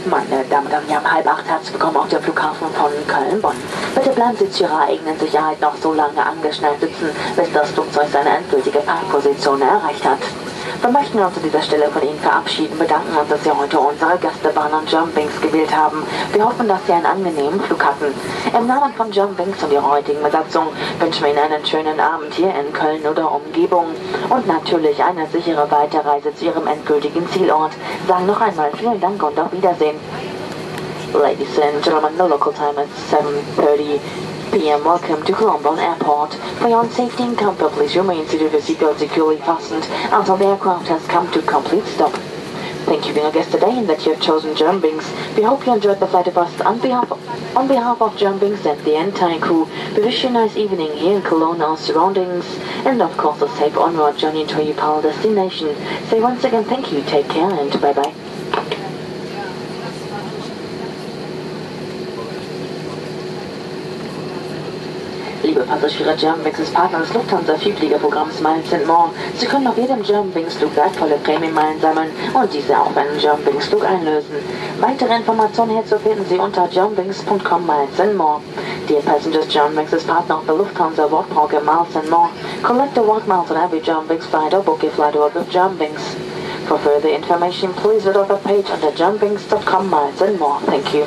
Meine Damen und Herren, wir haben 7:30. Herzlich willkommen auf dem Flughafen von Cologne Bonn. Bitte bleiben Sie zu Ihrer eigenen Sicherheit noch so lange angeschnallt sitzen, bis das Flugzeug seine endgültige Parkposition erreicht hat. Wir möchten uns an dieser Stelle von Ihnen verabschieden, bedanken uns, dass Sie heute unsere Gästebahn und Germanwings gewählt haben. Wir hoffen, dass Sie einen angenehmen Flug hatten. Im Namen von Germanwings und Ihrer heutigen Besatzung wünschen wir Ihnen einen schönen Abend hier in Köln oder Umgebung und natürlich eine sichere Weiterreise zu Ihrem endgültigen Zielort. Sagen noch einmal vielen Dank und auf Wiedersehen. Ladies and gentlemen, the local time is 7:30 p.m. Welcome to Cologne Bonn Airport. For your own safety and comfort, please remain seated with seatbelt securely fastened until the aircraft has come to complete stop. Thank you for being a guest today and that you have chosen Germanwings. We hope you enjoyed the flight of us. On behalf of Germanwings and the entire crew, we wish you a nice evening here in Cologne and our surroundings, and of course a safe onward journey to your final destination. Say once again thank you, take care, and bye bye. Liebe Passagiere, Germanwings ist Partner des Lufthansa-Vielfliegerprogramms Miles & More. Sie können auf jedem Germanwings-Flug wertvolle Prämienmeilen sammeln und diese auch bei einem Germanwings-Flug einlösen. Weitere Informationen hierzu finden Sie unter germanwings.com Miles & More. Dear passengers, Germanwings is partner of the Lufthansa award program Miles & More. Collect award miles on every Germanwings flight or book a flight award with Germanwings. For further information, please visit our page under germanwings.com Miles & More. Thank you.